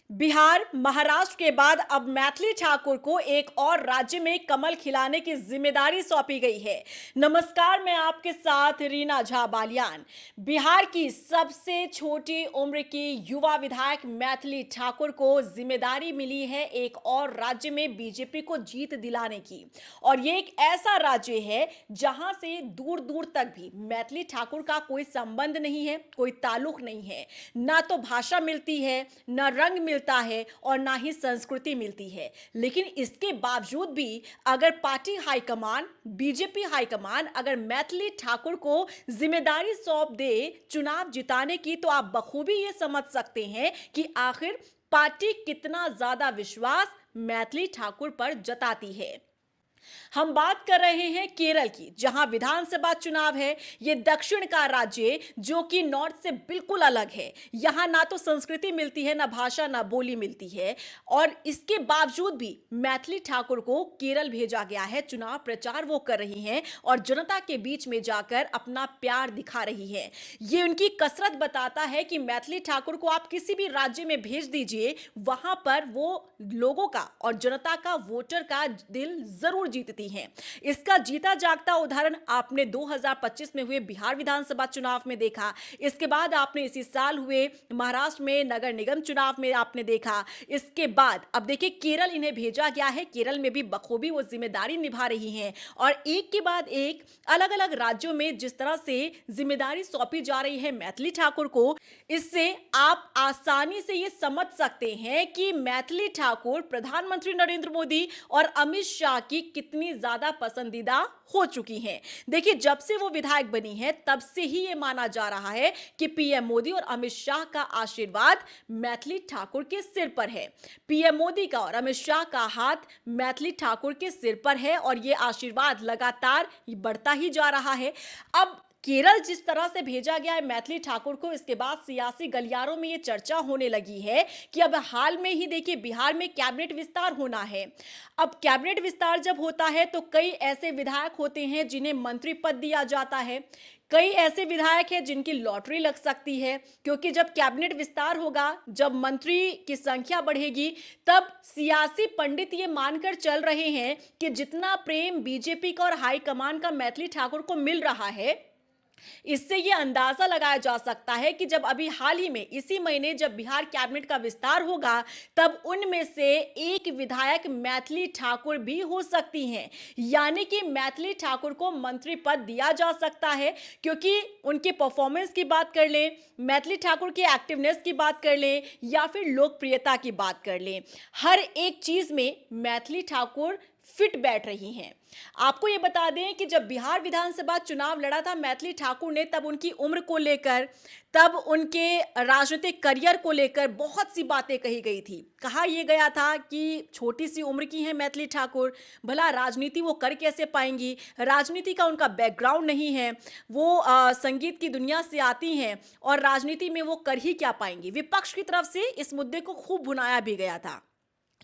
बिहार, महाराष्ट्र के बाद अब मैथिली ठाकुर को एक और राज्य में कमल खिलाने की जिम्मेदारी सौंपी गई है। नमस्कार, मैं आपके साथ रीना झा बालियान। बिहार की सबसे छोटी उम्र की युवा विधायक मैथिली ठाकुर को जिम्मेदारी मिली है एक और राज्य में बीजेपी को जीत दिलाने की। और ये एक ऐसा राज्य है जहां से दूर दूर तक भी मैथिली ठाकुर का कोई संबंध नहीं है, कोई ताल्लुक नहीं है। ना तो भाषा मिलती है, ना रंग मिलता है और ना ही संस्कृति मिलती है। लेकिन इसके बावजूद भी अगर पार्टी हाईकमान, बीजेपी हाईकमान अगर मैथिली ठाकुर को जिम्मेदारी सौंप दे चुनाव जिताने की, तो आप बखूबी ये समझ सकते हैं कि आखिर पार्टी कितना ज्यादा विश्वास मैथिली ठाकुर पर जताती है। हम बात कर रहे हैं केरल की, जहां विधानसभा चुनाव है। ये दक्षिण का राज्य जो कि नॉर्थ से बिल्कुल अलग है। यहां ना तो संस्कृति मिलती है, ना भाषा, ना बोली मिलती है। और इसके बावजूद भी मैथिली ठाकुर को केरल भेजा गया है। चुनाव प्रचार वो कर रही हैं और जनता के बीच में जाकर अपना प्यार दिखा रही है। ये उनकी कसरत बताता है कि मैथिली ठाकुर को आप किसी भी राज्य में भेज दीजिए, वहां पर वो लोगों का और जनता का, वोटर का दिल जरूर जीतती हैं। इसका जीता जागता उदाहरण आपने 2025 में हुए बिहार विधानसभा चुनाव में देखा। इसके बाद आपने इसी साल हुए महाराष्ट्र में नगर निगम चुनाव में आपने देखा। इसके बाद अब देखिए केरल इन्हें भेजा गया है। केरल में भी बखूबी वो जिम्मेदारी निभा रही हैं और एक के बाद एक अलग अलग राज्यों में जिस तरह से जिम्मेदारी सौंपी जा रही है मैथिली ठाकुर को, इससे आप आसानी से ये समझ सकते हैं कि मैथिली ठाकुर प्रधानमंत्री नरेंद्र मोदी और अमित शाह की कितनी ज्यादा पसंदीदा हो चुकी हैं। देखिए, जब से वो विधायक बनी है तब से ही ये माना जा रहा है कि पीएम मोदी और अमित शाह का आशीर्वाद मैथिली ठाकुर के सिर पर है। पीएम मोदी का और अमित शाह का हाथ मैथिली ठाकुर के सिर पर है और ये आशीर्वाद लगातार बढ़ता ही जा रहा है। अब केरल जिस तरह से भेजा गया है मैथिली ठाकुर को, इसके बाद सियासी गलियारों में ये चर्चा होने लगी है कि अब हाल में ही देखिए बिहार में कैबिनेट विस्तार होना है। अब कैबिनेट विस्तार जब होता है तो कई ऐसे विधायक होते हैं जिन्हें मंत्री पद दिया जाता है। कई ऐसे विधायक हैं जिनकी लॉटरी लग सकती है, क्योंकि जब कैबिनेट विस्तार होगा, जब मंत्री की संख्या बढ़ेगी, तब सियासी पंडित ये मानकर चल रहे हैं कि जितना प्रेम बीजेपी का और हाईकमान का मैथिली ठाकुर को मिल रहा है, इससे यह अंदाजा लगाया जा सकता है कि जब अभी हाल ही में इसी महीने जब बिहार कैबिनेट का विस्तार होगा, तब उनमें से एक विधायक मैथिली ठाकुर भी हो सकती हैं। यानी कि मैथिली ठाकुर को मंत्री पद दिया जा सकता है, क्योंकि उनके परफॉर्मेंस की बात कर लें, मैथिली ठाकुर की एक्टिवनेस की बात कर लें या फिर लोकप्रियता की बात कर लें, हर एक चीज में मैथिली ठाकुर फिट बैठ रही हैं। आपको यह बता दें कि जब बिहार विधानसभा चुनाव लड़ा था मैथिली ठाकुर ने, तब उनकी उम्र को लेकर, तब उनके राजनीतिक करियर को लेकर बहुत सी बातें कही गई थी। कहा यह गया था कि छोटी सी उम्र की हैं मैथिली ठाकुर, भला राजनीति वो कर कैसे पाएंगी, राजनीति का उनका बैकग्राउंड नहीं है, वो संगीत की दुनिया से आती हैं और राजनीति में वो कर ही क्या पाएंगी। विपक्ष की तरफ से इस मुद्दे को खूब भुनाया भी गया था।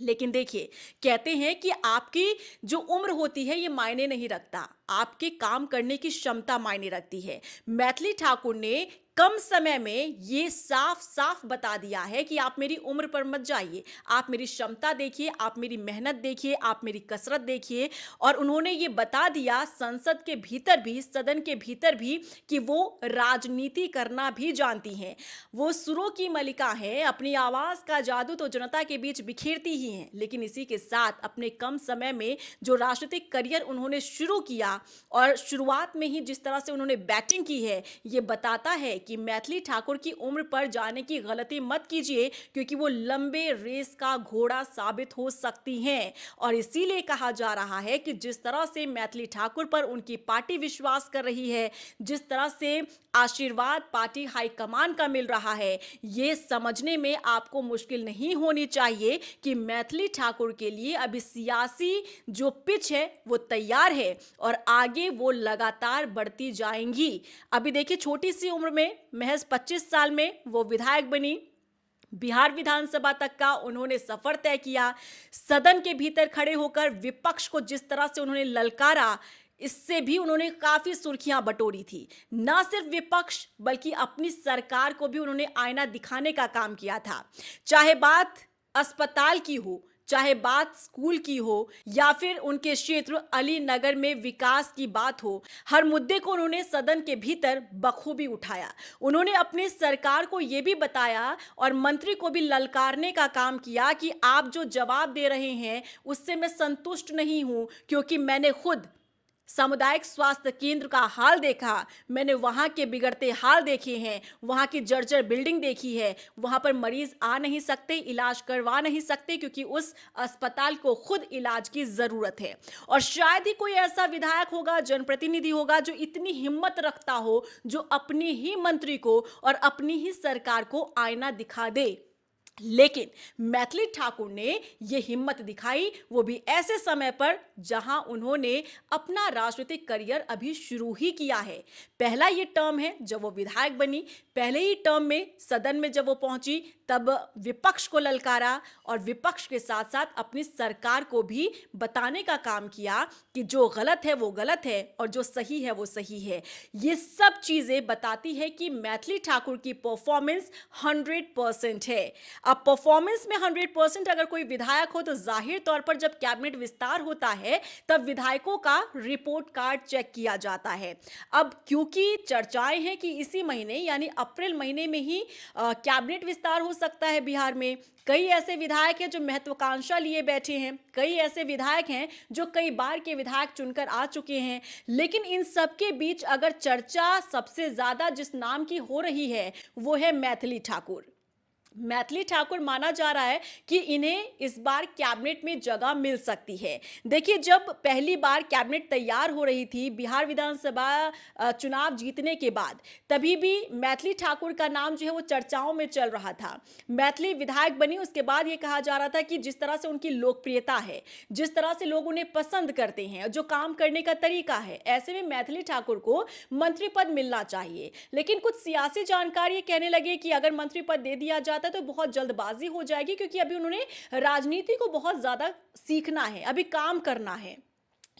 लेकिन देखिए, कहते हैं कि आपकी जो उम्र होती है ये मायने नहीं रखता, आपके काम करने की क्षमता मायने रखती है। मैथिली ठाकुर ने कम समय में ये साफ साफ बता दिया है कि आप मेरी उम्र पर मत जाइए, आप मेरी क्षमता देखिए, आप मेरी मेहनत देखिए, आप मेरी कसरत देखिए। और उन्होंने ये बता दिया संसद के भीतर भी, सदन के भीतर भी, कि वो राजनीति करना भी जानती हैं। वो सुरों की मलिका हैं, अपनी आवाज का जादू तो जनता के बीच बिखेरती ही हैं। लेकिन इसी के साथ अपने कम समय में जो राजनीतिक करियर उन्होंने शुरू किया और शुरुआत में ही जिस तरह से उन्होंने बैटिंग की है, ये बताता है कि मैथिली ठाकुर की उम्र पर जाने की गलती मत कीजिए, क्योंकि वो लंबे रेस का घोड़ा साबित हो सकती हैं। और इसीलिए कहा जा रहा है कि जिस तरह से मैथिली ठाकुर पर उनकी पार्टी विश्वास कर रही है, जिस तरह से आशीर्वाद पार्टी हाईकमान का मिल रहा है, ये समझने में आपको मुश्किल नहीं होनी चाहिए कि मैथिली ठाकुर के लिए अभी सियासी जो पिच है वो तैयार है और आगे वो लगातार बढ़ती जाएंगी। अभी देखिए, छोटी सी उम्र में, महज 25 साल में वो विधायक बनी। बिहार विधानसभा तक का उन्होंने सफर तय किया। सदन के भीतर खड़े होकर विपक्ष को जिस तरह से उन्होंने ललकारा, इससे भी उन्होंने काफी सुर्खियां बटोरी थी। ना सिर्फ विपक्ष बल्कि अपनी सरकार को भी उन्होंने आईना दिखाने का काम किया था। चाहे बात अस्पताल की हो, चाहे बात स्कूल की हो या फिर उनके क्षेत्र अली नगर में विकास की बात हो, हर मुद्दे को उन्होंने सदन के भीतर बखूबी उठाया। उन्होंने अपनी सरकार को यह भी बताया और मंत्री को भी ललकारने का काम किया कि आप जो जवाब दे रहे हैं उससे मैं संतुष्ट नहीं हूं, क्योंकि मैंने खुद सामुदायिक स्वास्थ्य केंद्र का हाल देखा, मैंने वहाँ के बिगड़ते हाल देखे हैं, वहाँ की जर्जर बिल्डिंग देखी है, वहाँ पर मरीज आ नहीं सकते, इलाज करवा नहीं सकते क्योंकि उस अस्पताल को खुद इलाज की ज़रूरत है। और शायद ही कोई ऐसा विधायक होगा, जनप्रतिनिधि होगा जो इतनी हिम्मत रखता हो, जो अपनी ही मंत्री को और अपनी ही सरकार को आईना दिखा दे। लेकिन मैथिली ठाकुर ने यह हिम्मत दिखाई, वो भी ऐसे समय पर जहां उन्होंने अपना राजनीतिक करियर अभी शुरू ही किया है। पहला ये टर्म है जब वो विधायक बनी, पहले ही टर्म में सदन में जब वो पहुंची तब विपक्ष को ललकारा और विपक्ष के साथ साथ अपनी सरकार को भी बताने का काम किया कि जो गलत है वो गलत है और जो सही है वो सही है। ये सब चीजें बताती है कि मैथिली ठाकुर की परफॉर्मेंस 100% है। अब परफॉर्मेंस में 100% अगर कोई विधायक हो तो जाहिर तौर पर जब कैबिनेट विस्तार होता है तब विधायकों का रिपोर्ट कार्ड चेक किया जाता है। अब क्योंकि चर्चाएं हैं कि इसी महीने यानी अप्रैल महीने में ही कैबिनेट विस्तार हो सकता है बिहार में। कई ऐसे विधायक हैं जो महत्वाकांक्षा लिए बैठे हैं, कई ऐसे विधायक हैं जो कई बार के विधायक चुनकर आ चुके हैं। लेकिन इन सब के बीच अगर चर्चा सबसे ज्यादा जिस नाम की हो रही है वो है मैथिली ठाकुर। मैथिली ठाकुर माना जा रहा है कि इन्हें इस बार कैबिनेट में जगह मिल सकती है। देखिए, जब पहली बार कैबिनेट तैयार हो रही थी बिहार विधानसभा चुनाव जीतने के बाद, तभी भी मैथिली ठाकुर का नाम जो है वो चर्चाओं में चल रहा था। मैथिली विधायक बनी उसके बाद ये कहा जा रहा था कि जिस तरह से उनकी लोकप्रियता है, जिस तरह से लोग उन्हें पसंद करते हैं, जो काम करने का तरीका है, ऐसे में मैथिली ठाकुर को मंत्री पद मिलना चाहिए। लेकिन कुछ सियासी जानकार ये कहने लगे कि अगर मंत्री पद दे दिया जाता है तो बहुत जल्दबाजी हो जाएगी, क्योंकि अभी उन्होंने राजनीति को बहुत ज्यादा सीखना है, अभी काम करना है।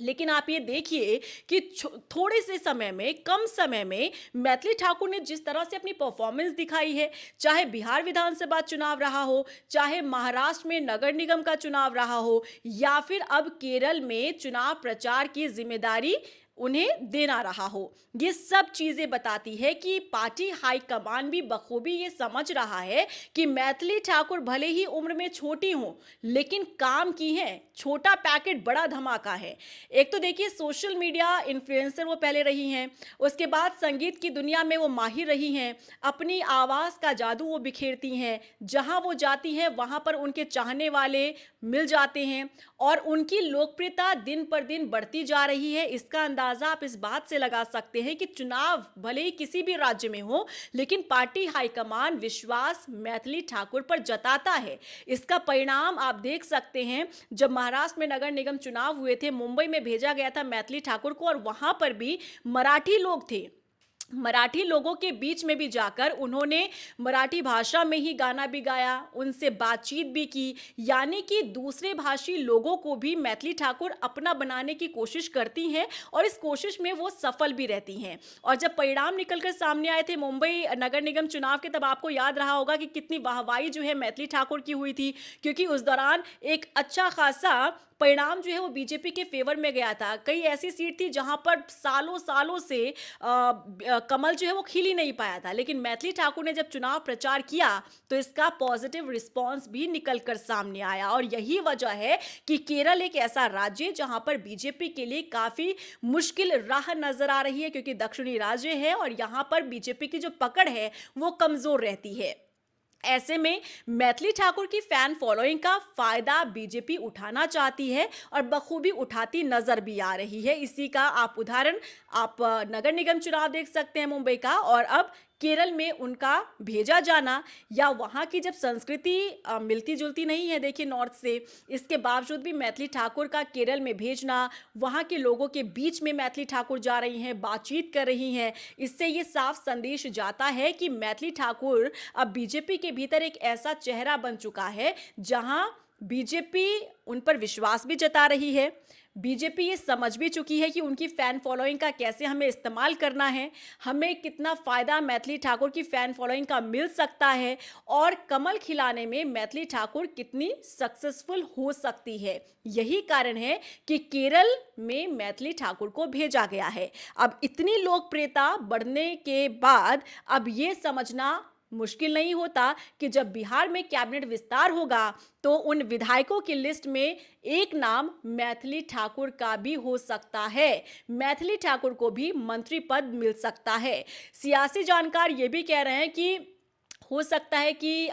लेकिन आप ये देखिए कि थोड़े से समय में, कम समय में मैथिली ठाकुर ने जिस तरह से अपनी परफॉर्मेंस दिखाई है, चाहे बिहार विधानसभा चुनाव रहा हो, चाहे महाराष्ट्र में नगर निगम का चुनाव रहा हो, या फिर अब केरल में चुनाव प्रचार की जिम्मेदारी उन्हें देना रहा हो, ये सब चीजें बताती है कि पार्टी हाईकमान भी बखूबी ये समझ रहा है कि मैथिली ठाकुर भले ही उम्र में छोटी हो लेकिन काम की हैं। छोटा पैकेट बड़ा धमाका है। एक तो देखिए, सोशल मीडिया इन्फ्लुएंसर वो पहले रही हैं, उसके बाद संगीत की दुनिया में वो माहिर रही हैं, अपनी आवाज का जादू वो बिखेरती हैं, जहां वो जाती हैं वहां पर उनके चाहने वाले मिल जाते हैं और उनकी लोकप्रियता दिन पर दिन बढ़ती जा रही है। इसका अंदाजा आप इस बात से लगा सकते हैं कि चुनाव भले ही किसी भी राज्य में हो, लेकिन पार्टी हाईकमान विश्वास मैथिली ठाकुर पर जताता है। इसका परिणाम आप देख सकते हैं, जब महाराष्ट्र में नगर निगम चुनाव हुए थे, मुंबई में भेजा गया था मैथिली ठाकुर को और वहां पर भी मराठी लोग थे। मराठी लोगों के बीच में भी जाकर उन्होंने मराठी भाषा में ही गाना भी गाया, उनसे बातचीत भी की, यानी कि दूसरे भाषी लोगों को भी मैथिली ठाकुर अपना बनाने की कोशिश करती हैं और इस कोशिश में वो सफल भी रहती हैं। और जब परिणाम निकलकर सामने आए थे मुंबई नगर निगम चुनाव के, तब आपको याद रहा होगा कि कितनी वाहवाही जो है मैथिली ठाकुर की हुई थी, क्योंकि उस दौरान एक अच्छा खासा परिणाम जो है वो बीजेपी के फेवर में गया था। कई ऐसी सीट थी जहां पर सालों सालों से कमल जो है वो खिल ही नहीं पाया था, लेकिन मैथिली ठाकुर ने जब चुनाव प्रचार किया तो इसका पॉजिटिव रिस्पांस भी निकल कर सामने आया। और यही वजह है कि केरल एक ऐसा राज्य है जहां पर बीजेपी के लिए काफी मुश्किल राह नजर आ रही है, क्योंकि दक्षिणी राज्य है और यहां पर बीजेपी की जो पकड़ है वो कमजोर रहती है। ऐसे में मैथिली ठाकुर की फैन फॉलोइंग का फायदा बीजेपी उठाना चाहती है और बखूबी उठाती नजर भी आ रही है। इसी का आप उदाहरण आप नगर निगम चुनाव देख सकते हैं मुंबई का, और अब केरल में उनका भेजा जाना, या वहाँ की जब संस्कृति मिलती जुलती नहीं है देखिए नॉर्थ से, इसके बावजूद भी मैथिली ठाकुर का केरल में भेजना, वहाँ के लोगों के बीच में मैथिली ठाकुर जा रही हैं, बातचीत कर रही हैं, इससे ये साफ संदेश जाता है कि मैथिली ठाकुर अब बीजेपी के भीतर एक ऐसा चेहरा बन चुका है जहाँ बीजेपी उन पर विश्वास भी जता रही है, बीजेपी ये समझ भी चुकी है कि उनकी फैन फॉलोइंग का कैसे हमें इस्तेमाल करना है, हमें कितना फायदा मैथिली ठाकुर की फैन फॉलोइंग का मिल सकता है और कमल खिलाने में मैथिली ठाकुर कितनी सक्सेसफुल हो सकती है। यही कारण है कि केरल में मैथिली ठाकुर को भेजा गया है। अब इतनी लोकप्रियता बढ़ने के बाद अब ये समझना मुश्किल नहीं होता कि जब बिहार में कैबिनेट विस्तार होगा तो उन विधायकों की लिस्ट में एक नाम मैथिली ठाकुर का भी हो सकता है। मैथिली ठाकुर को भी मंत्री पद मिल सकता है। सियासी जानकार ये भी कह रहे हैं कि हो सकता है कि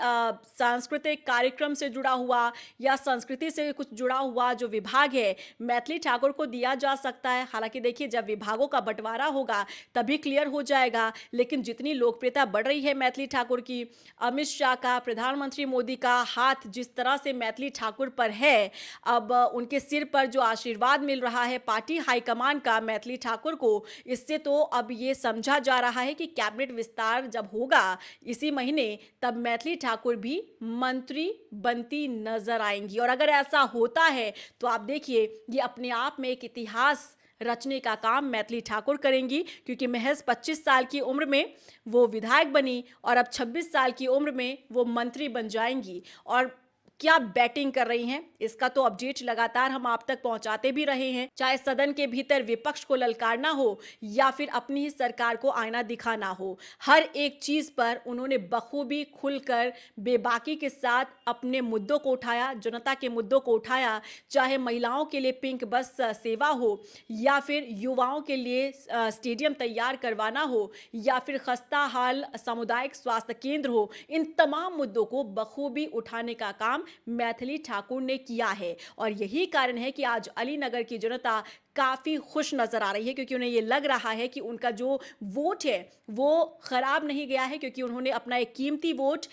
सांस्कृतिक कार्यक्रम से जुड़ा हुआ या संस्कृति से कुछ जुड़ा हुआ जो विभाग है मैथिली ठाकुर को दिया जा सकता है। हालांकि देखिए, जब विभागों का बंटवारा होगा तभी क्लियर हो जाएगा। लेकिन जितनी लोकप्रियता बढ़ रही है मैथिली ठाकुर की, अमित शाह का, प्रधानमंत्री मोदी का हाथ जिस तरह से मैथिली ठाकुर पर है, अब उनके सिर पर जो आशीर्वाद मिल रहा है पार्टी हाईकमान का मैथिली ठाकुर को, इससे तो अब ये समझा जा रहा है कि कैबिनेट विस्तार जब होगा इसी महीने, तब मैथिली ठाकुर भी मंत्री बनती नजर आएंगी। और अगर ऐसा होता है तो आप देखिए, ये अपने आप में एक इतिहास रचने का काम मैथिली ठाकुर करेंगी, क्योंकि महज 25 साल की उम्र में वो विधायक बनी और अब 26 साल की उम्र में वो मंत्री बन जाएंगी। और क्या बैटिंग कर रही हैं, इसका तो अपडेट लगातार हम आप तक पहुंचाते भी रहे हैं। चाहे सदन के भीतर विपक्ष को ललकारना हो या फिर अपनी ही सरकार को आईना दिखाना हो, हर एक चीज पर उन्होंने बखूबी खुलकर बेबाकी के साथ अपने मुद्दों को उठाया, जनता के मुद्दों को उठाया। चाहे महिलाओं के लिए पिंक बस सेवा हो या फिर युवाओं के लिए स्टेडियम तैयार करवाना हो या फिर खस्ता हाल सामुदायिक स्वास्थ्य केंद्र हो, इन तमाम मुद्दों को बखूबी उठाने का काम मैथिली ठाकुर ने किया है। और यही कारण है कि आज अलीनगर की जनता काफी खुश नजर आ रही है, क्योंकि उन्हें यह लग रहा है कि उनका जो वोट है वो खराब नहीं गया है, क्योंकि उन्होंने अपना एक कीमती वोट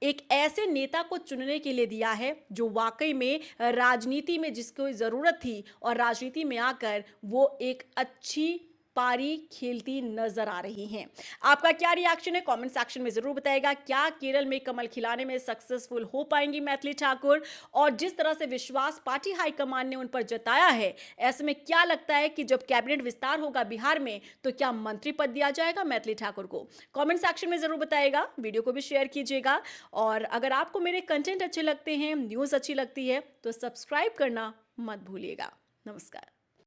एक ऐसे नेता को चुनने के लिए दिया है जो वाकई में राजनीति में जिसको जरूरत थी और राजनीति में आकर वो एक अच्छी पारी खेलती नजर आ रही हैं। आपका क्या रिएक्शन है, कमेंट सेक्शन में जरूर बताएगा। क्या केरल में कमल खिलाने में सक्सेसफुल हो पाएंगी मैथिली ठाकुर? और जिस तरह से विश्वास पार्टी हाईकमान ने उन पर जताया है, ऐसे में क्या लगता है कि जब कैबिनेट विस्तार होगा बिहार में तो क्या मंत्री पद दिया जाएगा मैथिली ठाकुर को? कमेंट सेक्शन में जरूर बताएगा। वीडियो को भी शेयर कीजिएगा और अगर आपको मेरे कंटेंट अच्छे लगते हैं, न्यूज अच्छी लगती है तो सब्सक्राइब करना मत भूलिएगा। नमस्कार।